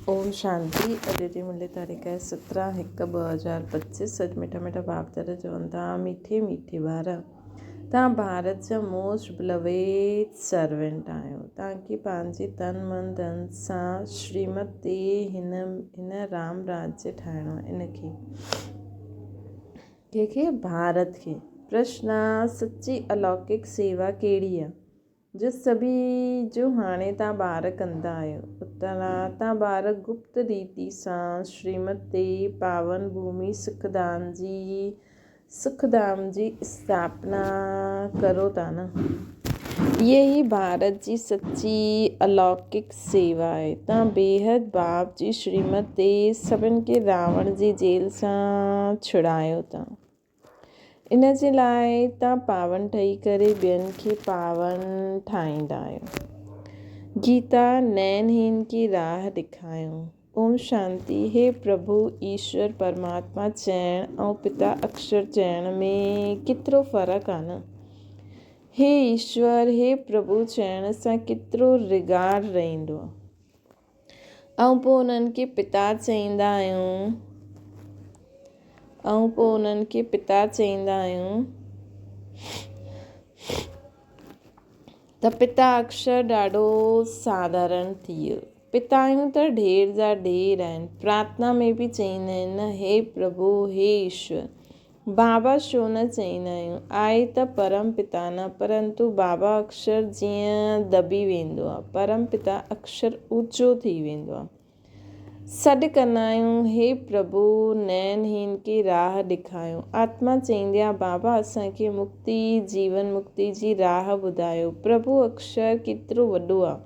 ओम शांति। अॼु जी मुंहिंजी तारीख़ आहे 17/1/2025। सच मिठा मिठा बाप दादा चवनि था, मीठे मीठे ॿार, तव्हां भारत जा मोस्ट बिलवेड सर्वेंट आहियो। तव्हांखे पंहिंजे तन मन धन सां श्रीमत ते हिन राम राज्य ठाहिणो आहे। इनखे कंहिंखे भारत खे प्रश्न आहे, सची अलौकिक सेवा कहिड़ी आहे जो सभी जो हाणे तव्हां ॿार कंदा आहियो। उत्तर आहे, तव्हां ॿार गुप्त रीति सां श्रीमत ते पावन भूमि सुखधाम जी स्थापना करो था न। ये ही भारत जी सच्ची अलौकिक सेवा आहे। तव्हां बेहद बाप जी श्रीमत ते सभिनि खे रावण जी जेल सां छुड़ायो था। इन जे लाइ तव्हां पावन ठही करे ॿियनि खे पावन ठाहींदा आहियो। गीता नैनहीन की राह ॾेखारियो। ओम शांति। हे प्रभु ईश्वर परमात्मा चइण ऐं पिता अक्षर चइण में केतिरो फ़र्क़ु आहे न। हे ईश्वर, हे प्रभु चइण सां केतिरो रिगार रहंदो आहे। ऐं पोइ उन्हनि खे पिता चईंदा आहियूं त पिता अक्षर ॾाढो साधारण थी वियो। पितायूं त ढेर जा ढेर आहिनि। प्रार्थना में बि चईंदा आहिनि न, हे प्रभु, हे ईश्वर। बाबा छो न चईंदा आहियूं? आहे त परम पिता न, परंतु बाबा अक्षर जीअं दॿी वेंदो आहे, परम पिता अक्षर ऊचो थी वेंदो आहे। सॾु कंदा आहियूं, हे प्रभु नैनहीन खे राह ॾेखारियो। आत्मा चईंदी आहे, बाबा असांखे मुक्ति, जीवन मुक्ति जी राह ॿुधायो। प्रभु अक्षर केतिरो वॾो आहे,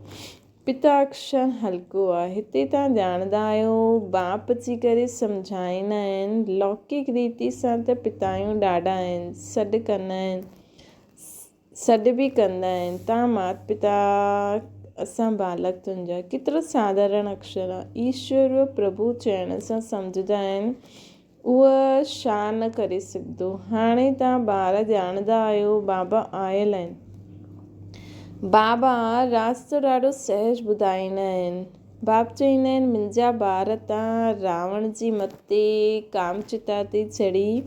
पिता अक्षर हल्को आहे। हिते तव्हां ॼाणंदा आहियो, बाप अची करे सम्झाईंदा आहिनि। लौकिक रीति सां त पितायूं ॾाढा आहिनि, सॾु बि कंदा आहिनि, तव्हां माता पिता असां बालक तुंहिंजा। केतिरो साधारण अक्षर आहे। ईश्वर व प्रभु चइण सां सम्झंदा आहिनि, उहा छा न करे सघंदो। हाणे तव्हां ॿार ॼाणंदा आहियो, बाबा आयल आहिनि। बाबा रास्तो ॾाढो सहज ॿुधाईंदा आहिनि। बाप चईंदा आहिनि, मुंहिंजा ॿार तव्हां रावण जी मथे कामचिता ते चढ़ी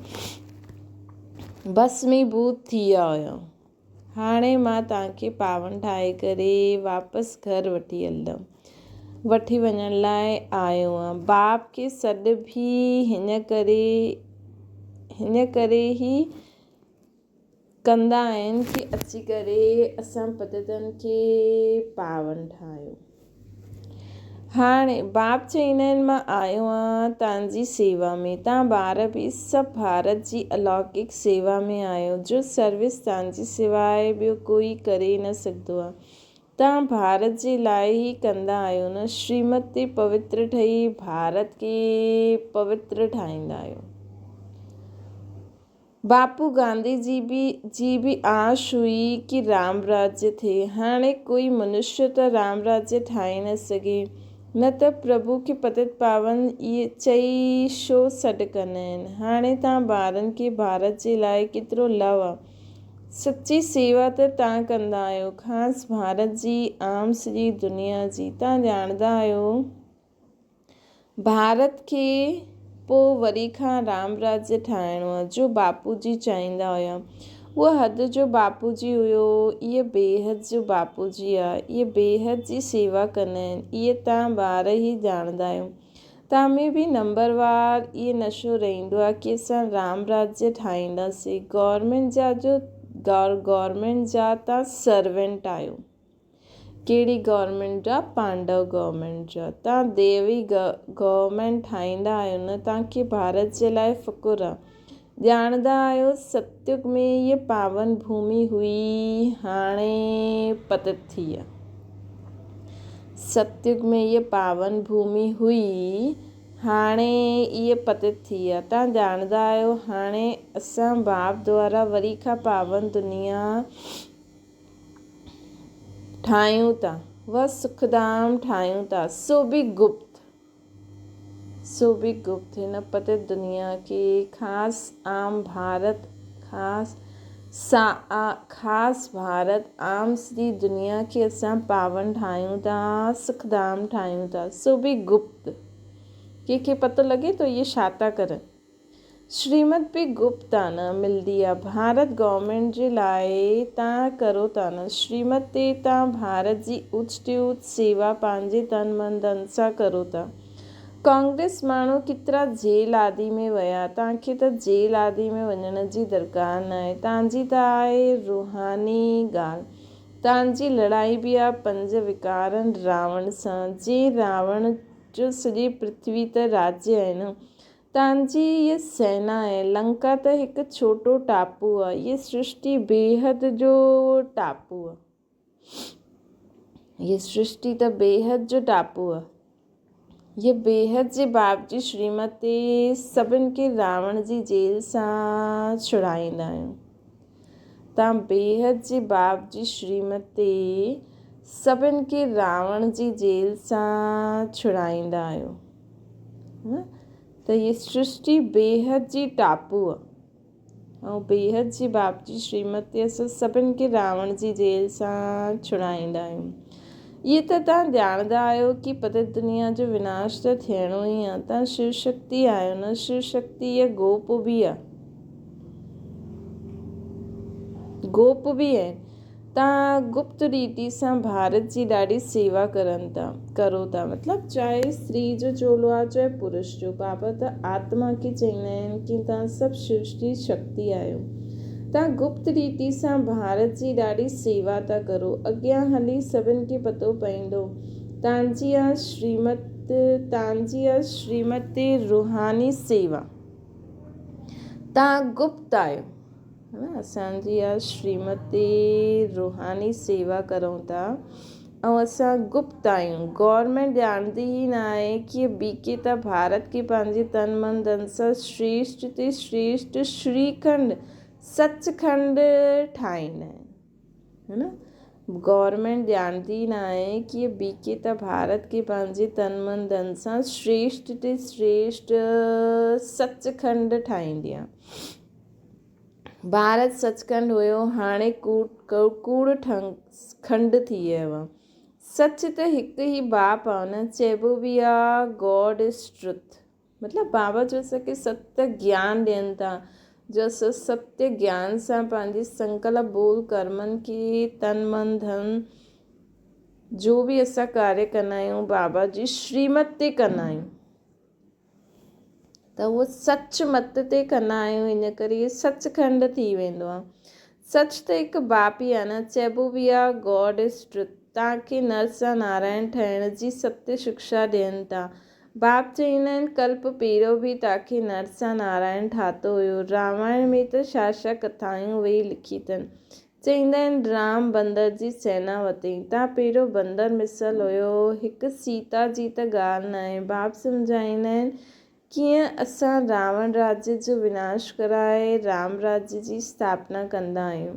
भस्मीभूत थी विया हुयो। हाणे मां तव्हांखे पावन ठाहे करे वापसि घर वठी वञण लाइ आयो आहियां। बाप खे सॾु बि हिन करे ई कंदा आहिनि कि अची करे असां पतितनि खे पावन ठाहियो। हाणे बाप चईंदा आहिनि, मां आयो आहियां तव्हांजी सेवा में। तव्हां ॿार बि सभु भारत जी अलौकिक सेवा में आहियो, जो सर्विस तव्हांजी सवाइ ॿियो कोई करे न सघंदो आहे। तव्हां भारत जे लाइ ई कंदा आहियो न। श्रीमत ते पवित्र ठही भारत खे पवित्र ठाहींदा आहियो। बापू गांधी जी बि आश हुई कि राम राज्य थिए। हाणे कोई मनुष्य त राम राज्य ठाहे न सघे, न त प्रभु खे पतित पावन इहे चई छो सॾु कंदा आहिनि। हाणे तव्हां ॿारनि खे भारत जे लाइ केतिरो लव आहे। सच्ची सेवा त तव्हां कंदा आहियो, ख़ासि भारत जी, आम सॼी दुनिया जी। तव्हां ॼाणंदा आहियो, भारत खे पोइ वरी खां राम राज्य ठाहिणो आहे, जो बापू जी चाहींदा हुया। उहा हद जो बापू जी हुयो, इहे बेहद जो बापू जी आहे। इहे बेहद जी सेवा कंदा आहिनि। इहे तव्हां ॿार ई ॼाणंदा आहियो। तव्हां में बि नंबरवार इहे नशो रहंदो आहे कि असां राम राज्य ठाहींदासीं। गवर्नमेंट जा तव्हां सर्वेंट आहियो। कहिड़ी गवर्नमेंट जा? पांडव गवर्नमेंट जा। तव्हां देवी गवर्नमेंट ठाहींदा आहियो न। तव्हांखे भारत जे लाइ फ़िकुर आहे। ॼाणंदा आहियो, सतयुग में इहा पावन भूमि हुई, हाणे पतित थी आहे। सतयुग में इहा पावन भूमि हुई, हाणे इहा पतित थी आहे। तव्हां ॼाणंदा आहियो, हाणे असां बाप द्वारा वरी खां पावन दुनिया ठाहियूं था, वह सुखधाम ठाहियूं था। सो बि गुप्त हिन पतित दुनिया खे, ख़ासि आम भारत, ख़ासि ख़ासि भारत आम सॼी दुनिया खे असां पावन ठाहियूं था, सुखधाम ठाहियूं था, सो बि गुप्त। कंहिंखे पतो लॻे थो इहे छा था करनि। श्रीमत बि गुप्त आहे न, मिलंदी आहे भारत गवर्नमेंट जे लाइ। तव्हां करो था न श्रीमत ते, तव्हां भारत जी उच सेवा पंहिंजे तन मन धन सां करो था। कांग्रेस माण्हू केतिरा जेल आदि में विया, तव्हांखे त जेल आदि में वञण जी दरकार न आहे। तव्हांजी त आहे रूहानी ॻाल्हि। तव्हांजी लड़ाई बि आहे 5 विकारनि रावण सां, जे रावण जो सॼी पृथ्वी त राज्य आहे न। तव्हांजी इहा सेना आहे। लंका त हिकु छोटो टापू आहे, इहा सृष्टि बेहद जो टापू आहे। इहा सृष्टि त बेहद जो टापू आहे। ये बेहद जे बाप जी श्रीमत ते सभिनि खे रावण जी जेल सां छुड़ाईंदा आहियूं। तव्हां बेहद जे बाप जी श्रीमत ते सभिनि खे रावण जी जेल सां छुड़ाईंदा आहियो। त ये सृष्टि बेहद जी टापू आहे ऐं बेहद जी बाप जी श्रीमत ते असां सभिनि खे रावण जी जेल सां छुड़ाईंदा आहियूं। इहे त तव्हां ॼाणंदा आहियो कि पतित दुनिया जो विनाश त थियणो ई आहे। तव्हां शिव शक्ति आहियो न, शिव शक्ति इहा गोप बि आहे, गोप बि आहे। तव्हां गुप्त रीति सां भारत जी ॾाढी सेवा करो था। मतिलबु चाहे स्त्री जो चोलो आहे चाहे पुरुष जो। बाबा त आत्मा खे चवंदा आहिनि कि तव्हां सभु शिव जी शक्ति आहियो। तव्हां गुप्त रीति सां भारत जी ॾाढी सेवा था करो। अॻियां हली सभिनि खे पतो पवंदो तव्हांजी आहे श्रीमत ते रूहानी सेवा। तव्हां गुप्त आहियो, है न। असांजी आहे श्रीमत ते रूहानी सेवा करूं था ऐं असां गुप्त आहियूं। गवर्नमेंट ॼाणंदी ई न आहे कि बीके त भारत खे पंहिंजे तन मन धन सां श्रेष्ठ ते श्रेष्ठ श्रीखंड सचखंड ठाहींदा आहिनि, है न। गवर्नमेंट ॼाणंदी न आहे कि बीके त भारत खे पंहिंजे तन मन धन सां श्रेष्ठ ते श्रेष्ठ सचखंड ठाहींदी आहे। भारत सचखंड हुयो, हाणे कूड़ खंड थी वियो आहे। सच त हिकु ई बाप आहे न, चइबो बि आहे गॉड इज़ ट्रुथ। मतिलबु बाबा जो असांखे सत्य ज्ञान ॾियनि था, जो असां सत्य ज्ञान सां पंहिंजे संकल्प बोल कर्मनि खे तन मन धन जो बि असां कार्य कंदा आहियूं बाबा जी श्रीमत ते कंदा आहियूं। त उहो सच मत ते कंदा आहियूं, इन करे सचखंड थी वेंदो आहे। सच त हिकु बाप ई आहे न, चइबो बि आहे गॉड इज़ ट्रुथ। तव्हांखे नर सां नारायण ठहिण जी सत्य शिक्षा ॾियनि था। बाप चवंदा आहिनि कल्प पहिरियों बि तव्हांखे नर सां नारायण ठातो हुयो। रामायण में त छा कथाऊं वेही लिखी अथनि। चवंदा आहिनि राम बंदर जी सेना वरितई। तव्हां पहिरियों बंदर मिसल हुयो। हिकु सीता जी त ॻाल्हि न आहे। बाप सम्झाईंदा आहिनि कीअं असां रावण राज्य जो विनाश कराए राम राज्य जी स्थापना कंदा आहियूं।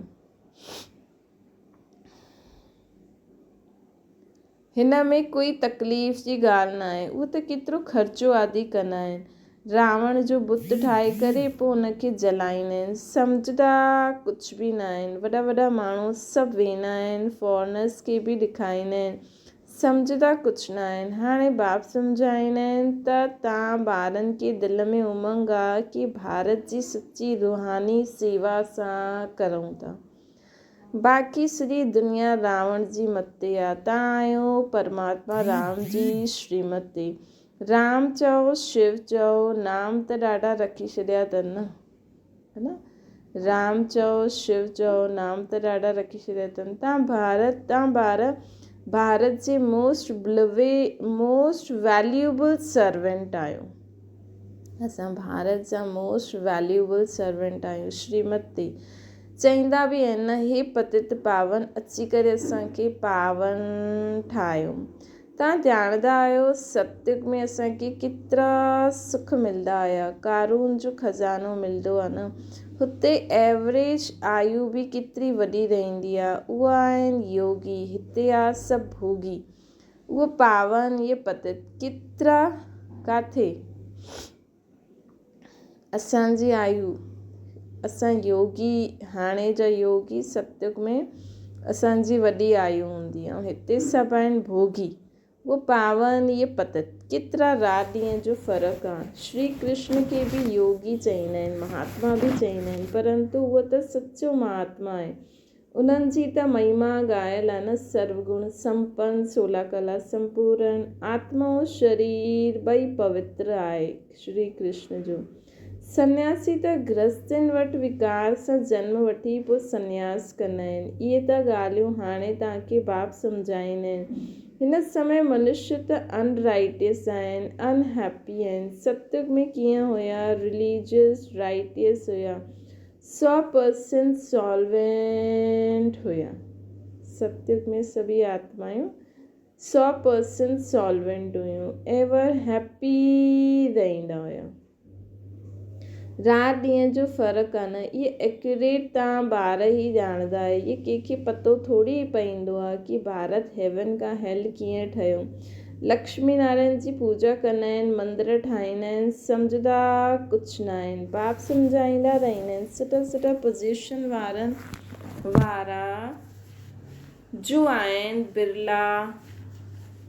हिन में कोई तकलीफ़ जी ॻाल्हि न आहे। उहो त केतिरो ख़र्चो आदि कंदा आहिनि। रावण जो बुत ठाहे करे पोइ हुनखे जलाईंदा आहिनि। सम्झंदा कुझु बि न आहिनि। वॾा वॾा माण्हू सभु वेंदा आहिनि, फॉरेनर्स खे बि ॾेखारींदा आहिनि। सम्झंदा कुझु न आहिनि। हाणे बाप सम्झाईंदा आहिनि त तव्हां ॿारनि खे दिलि में उमंग आहे कि भारत जी सची रूहानी सेवा असां करूं था। बाक़ी सॼी दुनिया रावण जी मथे आहे। तव्हां आहियो परमात्मा राम जी श्रीमत ते। राम चओ शिव चओ, नाम त ॾाढा रखी छॾिया अथनि न, है न। राम चओ शिव चओ, नाम त ॾाढा रखी छॾिया अथनि। तव्हां भारत जे मोस्ट वैल्यूएबल सर्वेंट आहियो। असां भारत जा मोस्ट वैल्यूएबल सर्वेंट आहियूं। श्रीमत ते चवंदा बि आहिनि न, हे पतित पावन अची करे असांखे पावन ठाहियो। तव्हां ॼाणंदा आहियो सतयुग में असांखे केतिरा सुख मिलंदा हुया। कारून जो खज़ानो मिलंदो आहे न। हुते एवरेज आयु बि केतिरी वॾी रहंदी आहे। उहा आहिनि योगी। हिते आहे सभु भोगी। उहो पावन, इहे पतित केतिरा किथे। असांजी आयु असां योगी, हाणे जा योगी सतयुग में असांजी वॾी आयु हूंदी आहे, ऐं हिते सभु आहिनि भोगी। वो पावन ये पतत, केतिरा रात ॾींहं जो फ़र्क़ु आहे। श्री कृष्ण खे बि योगी चईंदा आहिनि, महात्मा बि चईंदा आहिनि, परंतु उहो त सचो महात्मा आहे। उन्हनि जी त महिमा ॻायल आहे न, सर्वगुण संपन्न, 16 कला संपूर्ण, आत्मा और शरीर ॿई पवित्र आहे श्री कृष्ण जो। सन्यासी त गृहस्थनि वटि विकार सां जनम वठी पोइ सन्यास कंदा आहिनि। इहे त ॻाल्हियूं हाणे तव्हांखे बाप सम्झाईंदा आहिनि। हिन समय मनुष्य त अनराइटियस आहिनि, अनहैप्पी आहिनि। सतयुग में कीअं हुया? रिलीजियस, राइटियस हुया, 100% सॉल्वेंट हुया। सतयुग में सभी आत्मायूं 100% सॉल्वेंट हुयूं, एवर हैप्पी रहंदा हुया। रात ॾींहं जो फ़र्क़ु आहे न, इहे एक्यूरेट तव्हां ॿार ई ॼाणंदा आहियो। इहे कंहिंखे पतो थोरी पवंदो आहे कि भारत हेवन खां हेल कीअं ठहियो। लक्ष्मी नारायण जी पूजा कंदा आहिनि, मंदर ठाहींदा आहिनि, सम्झंदा कुझु न आहिनि। बाप सम्झाईंदा रहंदा आहिनि। सुठा पोजीशन वारा जो आहिनि,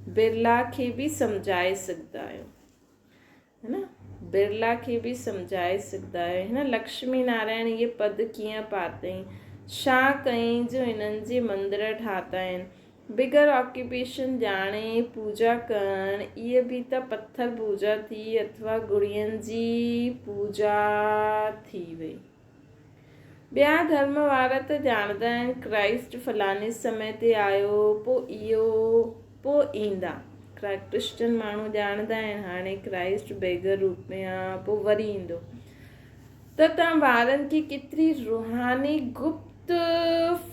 बिरला खे बि सम्झाए सघंदा आहियो, है न। बिरला खे बि सम्झाए सघंदा आहियो, हिन लक्ष्मी नारायण इहे पद कीअं पातई, छा कयईं जो हिननि जे मंदर ठाता आहिनि। बिगर ऑक्यूपेशन ॼाणे पूजा करणु, इहे बि त पत्थर पूजा थी अथवा गुड़ियनि जी पूजा थी वई। ॿिया धर्म वारा त ॼाणंदा आहिनि क्राइस्ट फलाणे समय ते आयो, पोइ ईंदा। क्रिश्चन माण्हू ॼाणंदा आहिनि हाणे क्राइस्ट बेगर रूप में आहे, पोइ वरी ईंदो। त तव्हां ॿारनि खे केतिरी रूहानी गुप्त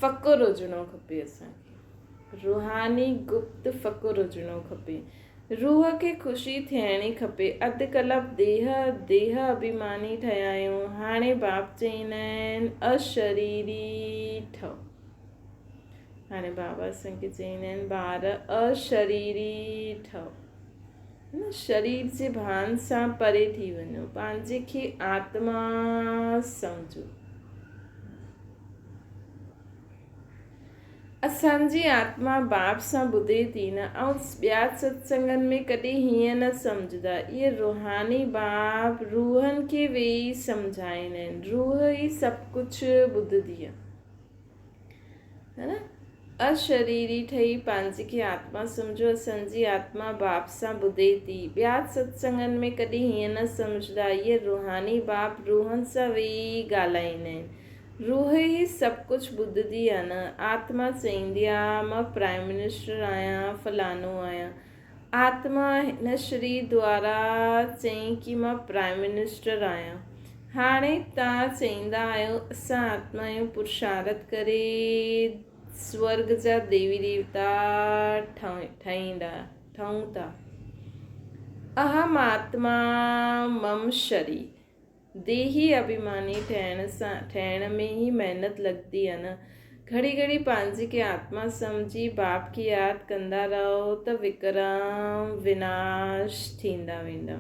फ़कुर हुजिणो खपे। असांखे रूहानी गुप्त फ़कुर हुजिणो खपे। रूह खे ख़ुशी थियणी खपे। अॼुकल्ह देह अभिमानी ठहिया आहियूं। हाणे बाप चईंदा आहिनि अशरीरी ठहो। हाणे बाबा असांखे चईंदा आहिनि ॿार अशरीरी ठहो, न शरीर जे भान सां परे थी वञो, पंहिंजे खे आत्मा सम्झो। असांजी आत्मा बाप सां ॿुधे थी न, ऐं ॿिया सत्संगनि में कॾहिं हीअं न सम्झंदा। इहे रूहानी बाप रूहनि खे वेही सम्झाईंदा आहिनि। रूह ई सभु कुझु ॿुधंदी आहे, है न। अशरीरी ठही पंहिंजे खे आत्मा सम्झो। असांजी आत्मा बाप सां ॿुधे थी। ॿिया सत्संगनि में कॾहिं हीअं न सम्झंदा। इहे रूहानी बाप रूहनि सां वेही ॻाल्हाईंदा आहिनि। रूह ई सभु कुझु ॿुधंदी आहे न। आत्मा चईंदी आहे मां प्राइम मिनिस्टर आहियां, फलानो आहियां। आत्मा हिन शरीर द्वारा चई कि मां प्राइम मिनिस्टर आहियां। हाणे तव्हां चईंदा आहियो असां आत्मायूं पुरुषार्थ करे स्वर्ग जा देवी देवता ठहूं था। अहम आत्मा मम शरीर, देही अभिमानी ठहिण में ही मेहनत लॻंदी आहे न। घड़ी घड़ी पंहिंजे खे आत्मा सम्झी बाप खे यादि कंदा रहो त विक्रम विनाश थींदा वेंदा।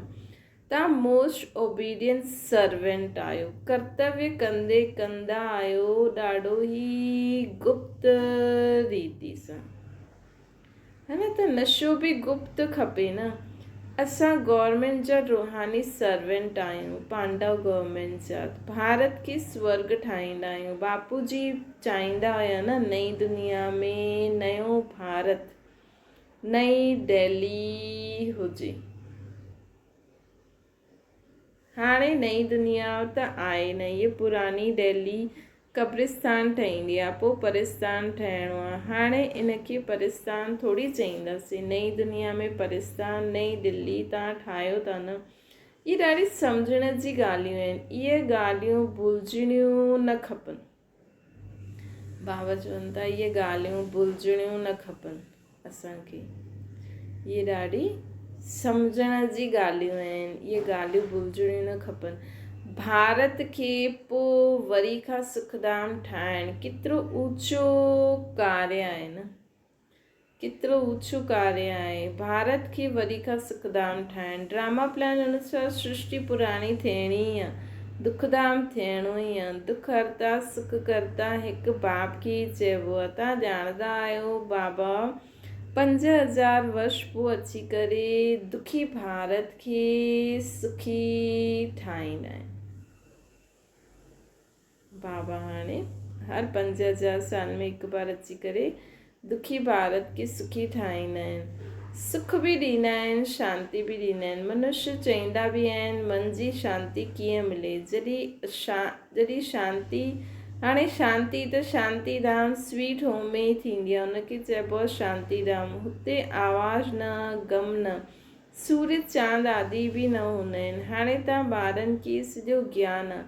तव्हां मोस्ट ओबीडियंट सर्वेंट आहियो। कर्तव्य कंदा आहियो ॾाढो ई गुप्त रीति सां, है न। त नशो बि गुप्त खपे न। असां गवर्नमेंट जा रूहानी सर्वेंट आहियूं, पांडव गवर्नमेंट जा। भारत खे स्वर्ग ठाहींदा आहियूं। बापू जी चाहींदा हुया न नई दुनिया में नयो भारत, नई दिल्ली हुजे। हाणे नई दुनिया त आहे न, इहे पुरानी दिल्ली कब्रिस्तान ठहींदी आहे, पोइ परिस्तान ठहिणो आहे। हाणे इनखे परिस्तान थोरी चईंदासीं। नई दुनिया में परिस्तान, नई दिल्ली तव्हां ठाहियो था न। इहे ॾाढी सम्झण जी ॻाल्हियूं आहिनि। इहे ॻाल्हियूं भुलिजणियूं न खपनि। बाबा चवनि था इहे ॻाल्हियूं भुलिजणियूं न खपनि असांखे। इहे ॾाढी सम्झण जी ॻाल्हियूं आहिनि। इहे ॻाल्हियूं भुलिजणियूं न खपनि। भारत खे पोइ वरी खां सुखधाम ठाहिणु केतिरो ऊचो कार्य आहे न, केतिरो ऊचो कार्य आहे। भारत खे वरी खां सुखधाम ठाहिणु। ड्रामा प्लान अनुसार सृष्टि पुराणी थियणी आहे, दुखधाम थियणो ई आहे। दुख हरता सुख करता हिकु बाप खे ई चइबो आहे। तव्हां ॼाणंदा आहियो बाबा 5000 वर्ष पोइ अची करे दुखी भारत खे सुखी ठाहींदा आहिनि। बाबा हाणे हर 5000 साल में हिकु बार अची करे दुखी भारत खे सुखी ठाहींदा आहिनि। सुख बि ॾींदा आहिनि, शांती बि ॾींदा आहिनि। मनुष्य चईंदा बि आहिनि मन जी शांती कीअं मिले। जॾहिं शांती, हाणे शांती त शांतीधाम स्वीट होम में ई थींदी आहे, हुनखे चइबो आहे शांतीधाम। हुते आवाज़ न, गम न, सूर्य चांद आदि बि न हूंदा आहिनि। हाणे तव्हां ॿारनि खे सॼो ज्ञान आहे,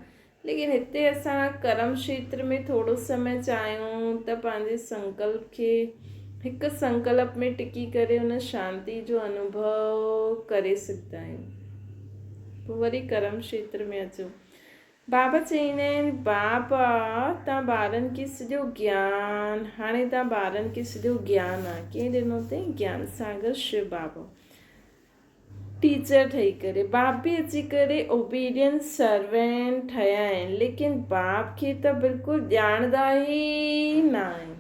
लेकिन हिते असां कर्म क्षेत्र में थोरो समय चाहियूं त पंहिंजे संकल्प खे हिकु संकल्प में टिकी करे हुन शांती जो अनुभव करे सघंदा आहियूं। पोइ वरी कर्म क्षेत्र में अचो। बाबा चईंदा आहिनि बाबा तव्हां ॿारनि खे सॼो ज्ञान, हाणे तव्हां ॿारनि खे सॼो ज्ञान आहे। कंहिं ॾिनो अथई? ज्ञान सागर शिव बाबा टीचर ठही करे। बाप बि अची करे ओबीडियंट सर्वेंट ठहिया आहिनि, लेकिन बाप खे त बिल्कुलु ॼाणंदा ई न आहिनि,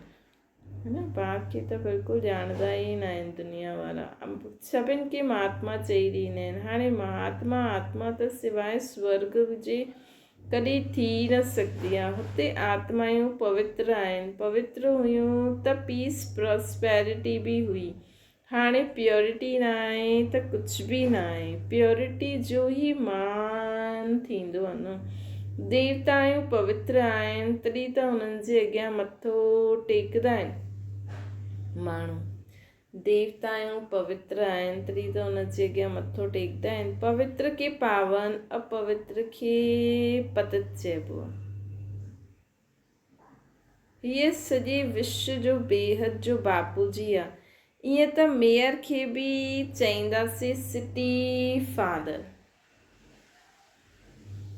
है न। बाप खे त बिल्कुलु ॼाणंदा ई न आहिनि दुनिया वारा। सभिनि खे महात्मा चई ॾींदा आहिनि। हाणे महात्मा आत्मा त सवाइ स्वर्ग जे कॾहिं थी न सघंदी आहे। हुते आत्मायूं पवित्र आहिनि। पवित्र हुयूं त पीस प्रॉस्पेरिटी बि हुई। हाणे प्योरिटी न आहे त कुझु बि न आहे। प्योरिटी जो ई मान थींदो आहे न। देवताऊं पवित्र आहिनि तॾहिं त हुननि जे अॻियां मथो टेकंदा आहिनि माण्हू। देवताऊं पवित्र आहिनि तॾहिं त हुन जे अॻियां मथो टेकंदा आहिनि। पवित्र खे पावन, अपवित्र खे पतित चइबो आहे। हीअ सॼे विश्व जो बेहद जो बापू जी आहे। ईअं त मेयर खे बि चईंदासीं सिटी फादर।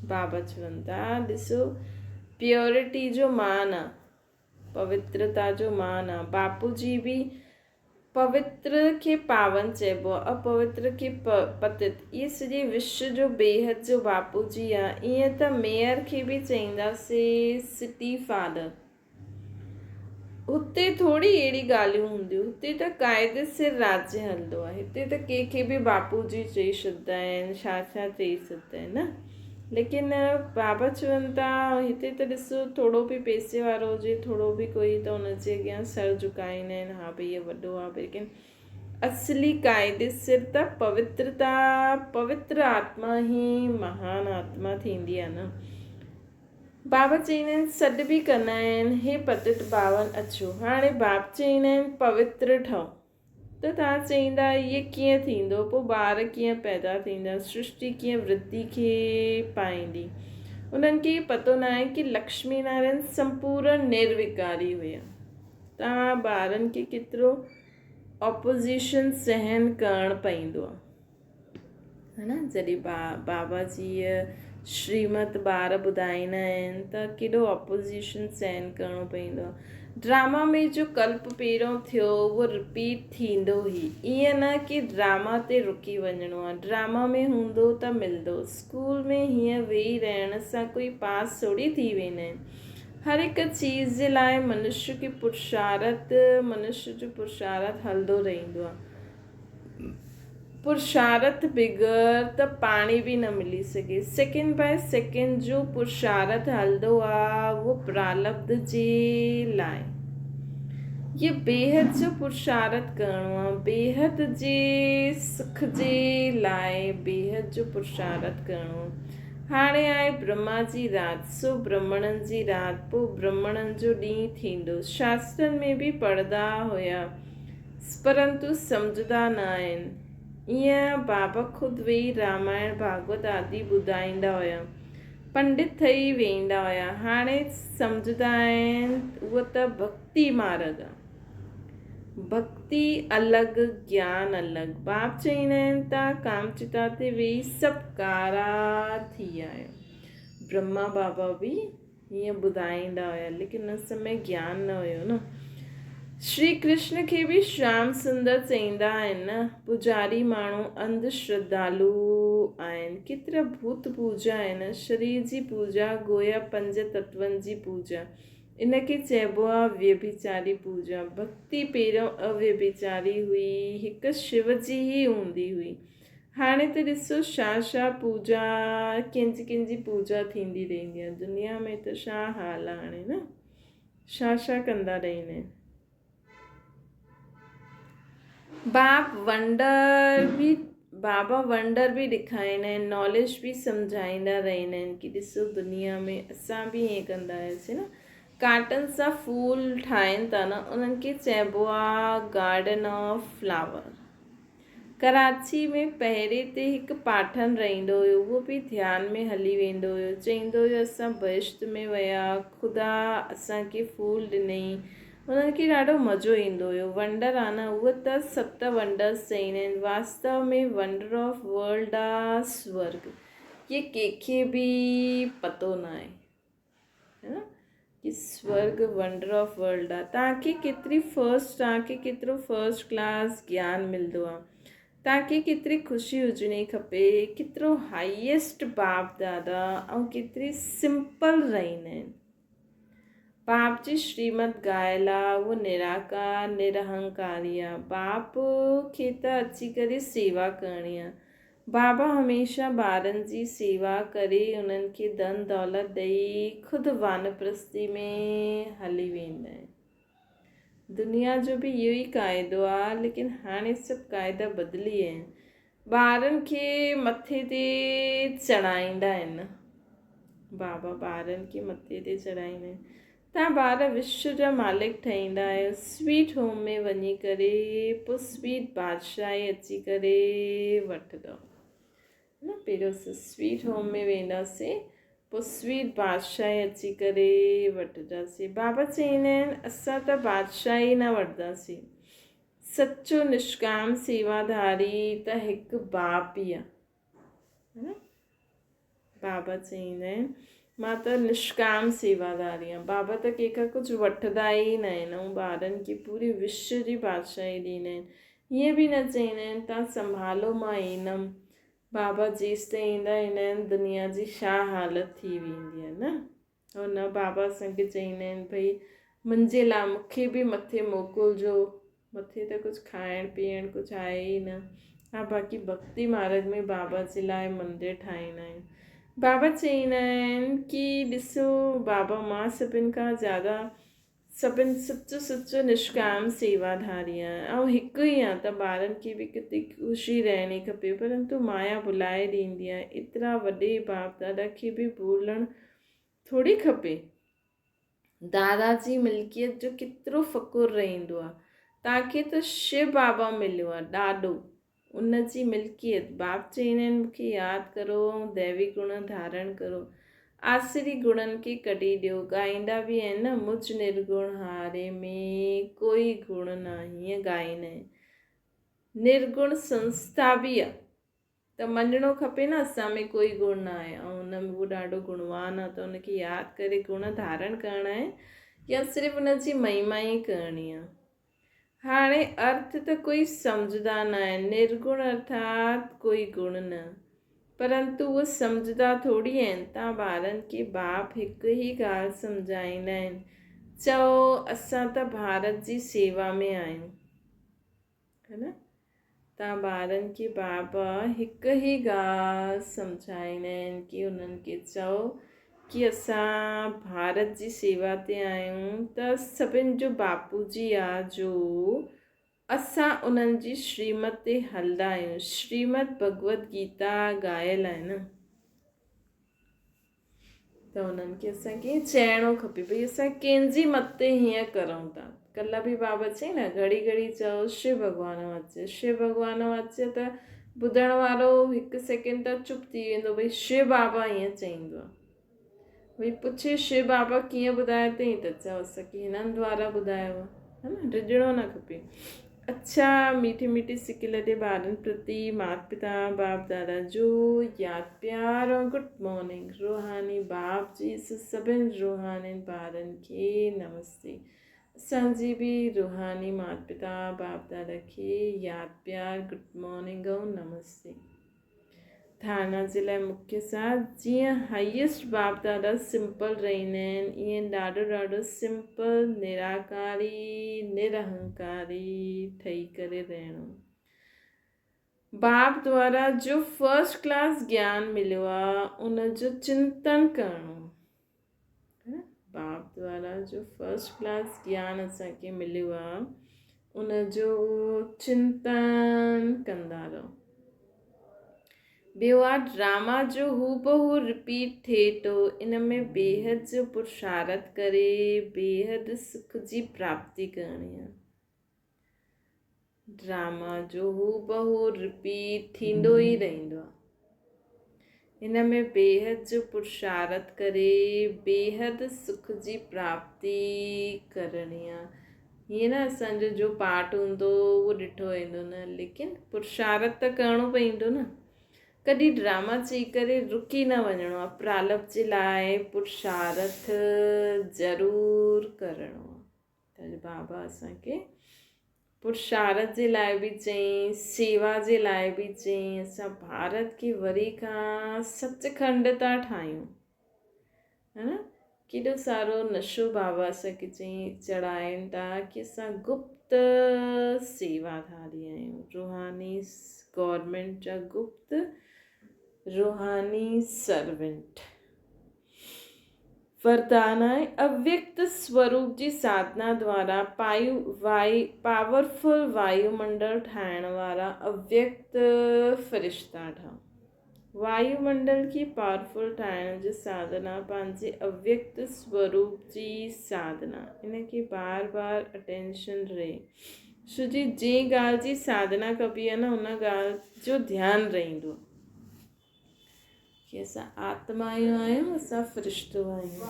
बाबा चवनि था ॾिसो प्योरिटी जो मान आहे, पवित्रता जो मान आहे। बापू जी बि पवित्र खे पावन चइबो आहे, अपवित्र खे पतित। इहे सॼे विश्व जो बेहद जो बापू जी आहे। ईअं त मेयर खे बि चईंदासीं सिटी फादर। हुते थोरी अहिड़ी ॻाल्हियूं हूंदियूं, हुते त क़ाइदे से राज्य हलंदो आहे। हिते त कंहिंखे बि बापू जी चई छॾंदा आहिनि, छा छा चई छॾंदा आहिनि न। लेकिन बाबा चवनि था हिते त ॾिसो थोरो बि पैसे वारो हुजे, थोरो बि कोई, त हुनजे अॻियां सर झुकाईंदा आहिनि, हा भई इहो वॾो आहे। लेकिन असली क़ाइदे सिर त पवित्रता, पवित्र आत्मा ई महान आत्मा थींदी आहे न। बाबा चईंदा आहिनि सॾु बि कंदा आहिनि, हे पतित पावन अचो। हाणे बाप चईंदा आहिनि पवित्र ठहो, त तव्हां चईंदा इहे कीअं थींदो? पोइ ॿार कीअं पैदा थींदा? सृष्टि कीअं वृद्धि खे पाईंदी? उन्हनि खे पतो न आहे कि लक्ष्मी नारायण संपूर्ण निर्विकारी हुया। तव्हां ॿारनि खे केतिरो ऑपोज़िशन सहन करणु पवंदो आहे, है न। जॾहिं बाबा जी श्रीमत ॿार ॿुधाईंदा आहिनि त केॾो ऑपोज़िशन सहन करिणो पवंदो आहे। ड्रामा में जो कल्प पहिरियों थियो उहो रिपीट थींदो ई। ईअं न कि ड्रामा ते रुकी वञिणो आहे। ड्रामा में हूंदो त मिलंदो। स्कूल में हीअं वेही रहण सां कोई पास थोरी थी वेंदा आहिनि। हर हिकु चीज़ जे लाइ मनुष्य जो पुरुषार्थ हलंदो रहंदो आहे। पुरुषार्थ बिगैर त पाणी बि न मिली सघे। सेकेंड बाय सेकेंड जो पुरुषार्थ हलंदो आहे उहो प्रारब्ध जे लाइ। ये बेहद जो पुरुषार्थ करिणो आहे, बेहद जे सुख जे लाइ बेहद जो पुरुषार्थ करिणो आहे। हाणे आहे ब्रह्मा जी राति, सो ब्रह्मणनि जी राति, पोइ ब्रह्मणनि जो ॾींहुं थींदो। शास्त्रनि में बि पढ़ंदा हुया, परंतु सम्झंदा न आहिनि। ईअं बाबा ख़ुदि वेही रामायण भागवत आदि ॿुधाईंदा हुया, पंडित ठही वेंदा हुया। हाणे सम्झंदा आहिनि उहो त भक्ति मार्ग आहे। भक्ति अलॻि, ज्ञान अलॻि। बाप चईंदा आहिनि तव्हां कामचिता ते वेही सभु कारा थी विया आहियो। ब्रह्मा बाबा बि हीअं ॿुधाईंदा हुया, लेकिन उन समय ज्ञान न हुयो न। श्री कृष्ण खे बि श्याम सुंदर चईंदा आहिनि न। पुजारी माण्हू अंध श्रद्धालु आहिनि। केतिरा भूत पूजा आहिनि। शरीर जी पूजा गोया 5 तत्वनि जी पूजा, इनखे चइबो आहे व्यभिचारी पूजा। भक्ति पहिरियों अव्यभिचारी हुई, हिकु शिव जी ई हूंदी हुई। हाणे त ॾिसो छा पूजा, कंहिंजी पूजा थींदी रहंदी आहे। दुनिया में त छा हाल आहे हाणे न, छा कंदा रहंदा आहिनि। बाबा वंडर बि ॾेखारींदा आहिनि, नॉलेज बि सम्झाईंदा रहंदा आहिनि कि ॾिसो दुनिया में असां बि ईअं कंदा हुआसीं न। काटन सां फूल ठाहिनि था न, उन्हनि खे चइबो आहे गार्डन ऑफ फ्लावर। कराची में पहिरें ते हिकु पाठन रहंदो हुयो, उहो बि ध्यान में हली वेंदो हुयो। चईंदो हुयो असां बहिश्त में विया, ख़ुदा असांखे फूल ॾिनई, उन्हनि खे ॾाढो मज़ो ईंदो हुयो। वंडर आहे न, उहे त 7 वंडर्स चईंदा आहिनि। वास्तव में वंडर ऑफ वर्ल्ड आहे स्वर्ग। ये कंहिंखे बि पतो न आहे, है न, कि स्वर्ग वंडर ऑफ वर्ल्ड आहे। तव्हांखे केतिरो फर्स्ट क्लास ज्ञान मिलंदो आहे, तव्हांखे केतिरी ख़ुशी हुजणी खपे, केतिरो हाईएस्ट बाप दादा, ऐं केतिरी सिंपल रहंदा आहिनि। बाप जी श्रीमत ॻायल आहे, उहो निराकार निरहंकारी आहे। बाप खे त अची करे सेवा करणी आहे। बाबा हमेशह ॿारनि जी सेवा करे उन्हनि खे धन दौलत ॾेई ख़ुदि वानप्रस्थी में हली वेंदा आहिनि। दुनिया जो बि इहो ई क़ाइदो आहे, लेकिन हाणे सभु क़ाइदा बदिली विया आहिनि। ॿारनि खे मथे ते चढ़ाईंदा आहिनि, बाबा ॿारनि खे मथे ते चढ़ाईंदा आहिनि। तव्हां ॿार विश्व जा मालिक ठहींदा आहियो। स्वीट होम में वञी करे पोइ स्वीट बादशाही अची करे वठंदव न। पहिरियों स्वीट होम में वेंदासीं, पोइ स्वीट बादशाही अची करे वठंदासीं। बाबा चईंदा आहिनि असां त बादशाही न वठंदासीं। सचो निष्काम सेवाधारी त हिकु बाप ई आहे। बाबा चईंदा आहिनि मां त निष्काम सेवादारी आहियां। बाबा त कंहिंखां कुझु वठंदा ई न आहिनि, ऐं ॿारनि खे पूरी विश्व जी बादशाही ॾींदा आहिनि। ईअं बि न चईंदा आहिनि तव्हां संभालो मां ईंदमि। बाबा जेसि ताईं ईंदा आहिनि दुनिया जी छा हालत थी वेंदी आहे न। और न बाबा असांखे चईंदा आहिनि भई मुंहिंजे लाइ मूंखे बि मथे मोकिलिजो। मथे त कुझु खाइण पीअण कुझु आहे ई न। हा, बाक़ी भक्ति मार्ग में बाबा जे लाइ मंदरु ठाहींदा आहिनि। बाबा चईंदा आहिनि कि ॾिसो बाबा मां सभिनि खां ज़्यादा सचो निष्काम सेवाधारी आहियां, ऐं हिकु ई आहे त ॿारनि खे बि किथे ख़ुशी रहणी खपे, परंतु माया भुलाए ॾींदी आहे। एतिरा वॾे बाप दादा खे बि भुलणु थोरी खपे। दादा जी मिल्कियत जो केतिरो फ़कुरु रहंदो आहे। तव्हांखे त शिव बाबा मिलियो आहे ॾाढो, उन जी मिल्कियत। बाप चईंदा आहिनि मूंखे यादि करो ऐं दैवी गुण धारण करो, आसरी गुणनि खे कढी ॾियो। ॻाईंदा बि आहिनि न, मुझ निर्गुण हारे में कोई गुण न, हीअं ॻाईंदा आहिनि। निर्गुण संस्था बि आहे, त मञिणो खपे न असां में कोई गुण न आहे, ऐं हुन में उहो ॾाढो गुणवान आहे, त हुनखे यादि करे गुण धारण करणा आहे या सिर्फ़ु हुनजी महिमा ई करणी आहे। हाणे अर्थ त कोई सम्झंदा न आहे। निर्गुण अर्थात कोई गुण न, परंतु उहे सम्झंदा थोरी आहिनि। तव्हां ॿारनि खे बाप हिकु ई ॻाल्हि सम्झाईंदा आहिनि, चओ असां त भारत जी सेवा में आहियूं, है न। तव्हां ॿारनि खे बाबा हिकु ई ॻाल्हि सम्झाईंदा आहिनि कि उन्हनि खे चओ कि असां भारत जी सेवा ते आहियूं, त सभिनि जो बापू जी आहे जो असां उन्हनि जी श्रीमत ते हलंदा आहियूं। श्रीमत भगवत गीता ॻायल आहे न, त उन्हनि खे असांखे चइणो खपे भई असां कंहिंजी मत ते हीअं करूं था। कल्ह बि बाबा चई न घड़ी घड़ी चओ शिव भॻवान वाच्य, शिव भॻवान वाच्य, त ॿुधण वारो हिकु सेकेंड त चुप थी वेंदो भई शिव बाबा ईअं चईंदो आहे। भई पुछे शिव बाबा कीअं ॿुधायो अथई, त चओ असांखे हिननि द्वारा ॿुधायो आहे, है न। डिॼणो न खपे। अच्छा, मीठी मीठी सिकिल ॾे ॿारनि प्रति माता पिता बाप दादा जो यादि प्यार और गुड मॉर्निंग। रूहानी बाप जी सभिनि रूहानी ॿारनि खे नमस्ते। असांजी बि रूहानी माता पिता बाप दादा खे यादि प्यार गुड मॉर्निंग ऐं नमस्ते। धारणा जे लाइ मुख्य साथ जीअं हाईएस्ट बाप दादा सिंपल रहंदा आहिनि ईअं ॾाढो सिंपल निराकारी निरहंकारी ठही करे रहणो। बाप द्वारा जो फर्स्ट क्लास ज्ञान मिलियो आहे उनजो चिंतन करणो। बाप द्वारा जो फर्स्ट क्लास ज्ञान असांखे मिलियो आहे उनजो चिंतन कंदा रहो। ॿियो आहे ड्रामा जो हूबहू रिपीट थिए थो, इन में बेहद जो पुरुषारथ करे बेहद सुख जी प्राप्ति करणी आहे। ड्रामा जो हूबहू रिपीट थींदो ई रहंदो आहे, इन में बेहद जो पुरुषारथ करे बेहद सुख जी प्राप्ति करणी आहे। हीअं न असांजो जो पाठ हूंदो उहो ॾिठो वेंदो न, लेकिन पुरुषारथ त करिणो पवंदो न। कॾहिं ड्रामा चई करे रुकी न वञिणो आहे, प्रारब्ध जे लाइ पुरुषारथ ज़रूरु करिणो आहे। त बाबा असांखे पुरुषारथ जे लाइ बि चई, सेवा जे लाइ बि चई। असां भारत खे वरी खां सचखंड था ठाहियूं, है न। केॾो सारो नशो बाबा असांखे चढ़ाइनि था कि असां गुप्त सेवाधारी आहियूं, रूहानी गवर्नमेंट जा गुप्त रूहानी सर्वेंट। वरदान आहे अव्यक्त स्वरूप जी साधना द्वारा पावरफुल वायुमंडल ठाहिण वारा अव्यक्त फ़रिश्ता ठहो। वायुमंडल की पावरफुल ठाहिण जी साधना पंहिंजे अव्यक्त स्वरूप जी साधना, इनखे बार बार अटेंशन रहे। छो जी ॻाल्हि जी साधना कबी आहे न उन ॻाल्हि जो ध्यानु रहंदो कि असां आत्मायूं आहियूं, असां फ़रिश्तो आहियूं।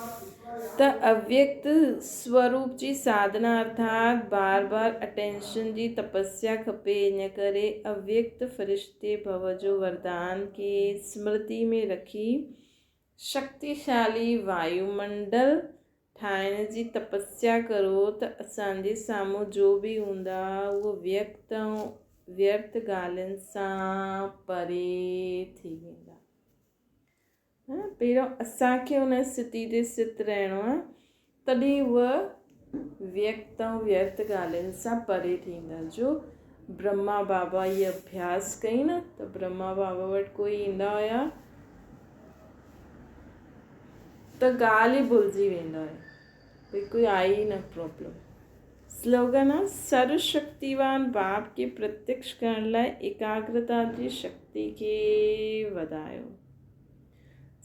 त अव्यक्त स्वरूप जी साधना अर्थात बार बार अटेंशन जी तपस्या खपे। इन करे अव्यक्त फ़रिश्ते भव जो वरदान खे स्मृति में रखी शक्तिशाली वायुमंडल ठाहिण जी तपस्या करो त असांजे साम्हूं जो बि हूंदा उहो व्यर्थ ॻाल्हियुनि सां परे थी वेंदा। पहिरियों असांखे हुन स्थिति ते स्थित रहणो आहे, तॾहिं उहा व्यर्थ ॻाल्हियुनि सां परे थींदा। जो ब्रह्मा बाबा इहे अभ्यास कई न, त ब्रह्मा बाबा वटि कोई ईंदा हुया त ॻाल्हि ई भुलिजी वेंदा हुया, भई कोई आई न प्रॉब्लम। स्लोगन आहे सर्वशक्तिवान बाप खे प्रत्यक्ष करण लाइ एकाग्रता जी शक्ति खे वधायो।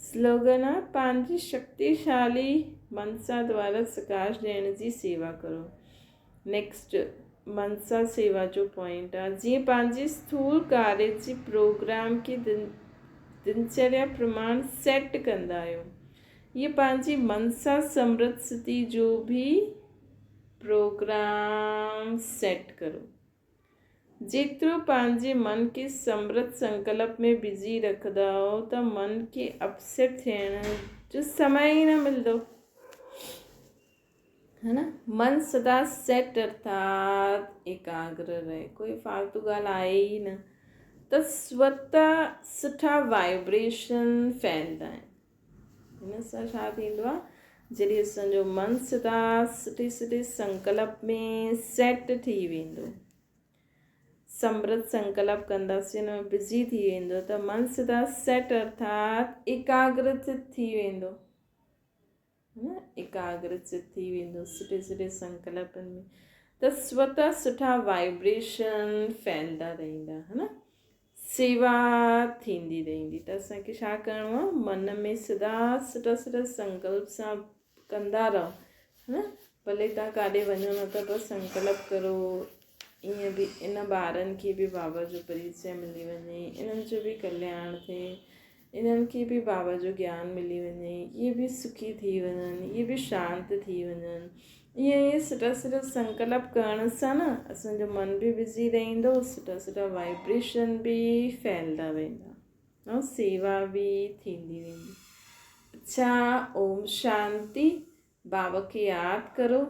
स्लोगन आहे पंहिंजी शक्तिशाली मनसा द्वारा सकाश ॾियण जी सेवा करो। नेक्स्ट मनसा सेवा जो पॉइंट आहे जीअं पंहिंजी स्थूल कार्य जी प्रोग्राम खे दिनचर्या प्रमाण सेट कंदा आहियो, हीअ पंहिंजी मनसा समृद्ध स्थिति जो भी प्रोग्राम सेट करो। जेतिरो पंहिंजे मन खे समृद्ध संकल्प में बिजी रखंदा त मन खे अपसेट थियण जो समय ई न मिलंदो, है न। मन सदा सेट अर्थात एकाग्र रहे, कोई फालतू ॻाल्हि आहे ई न, त स्वतः सुठा वाइब्रेशन फैलंदा आहिनि। हिन सां छा थींदो आहे, जॾहिं असांजो मन सदा सुठे संकल्प में सेट थी वेंदो, समृद्ध संकल्प कंदासीं, हुन में बिज़ी थी वेंदो त मन सदा सेट अर्थात एकाग्रचित थी वेंदो, एकाग्रचित थी वेंदो सुठे संकल्पनि में, त स्वतः सुठा वाइब्रेशन फैलंदा रहंदा, है न। सेवा थींदी रहंदी। त असांखे छा करिणो आहे, मन में सदा सुठा संकल्प सां कंदा रहो, है न। भले तव्हां काॾे वञो न त बसि संकल्प करो। ईअं बि इन ॿारनि खे बि बाबा जो परिचय मिली वञे, इन्हनि जो बि कल्याण थिए, इन्हनि खे बि बाबा जो ज्ञान मिली वञे, इहे बि सुखी थी वञनि, इहे बि शांति थी वञनि। ईअं सुठा संकल्प करण सां न असांजो मन बि बिज़ी रहंदो, सुठा वाइब्रेशन बि फैलंदा वेंदा ऐं सेवा बि थींदी वेंदी। अच्छा, ओम शांति। बाबा खे यादि करो।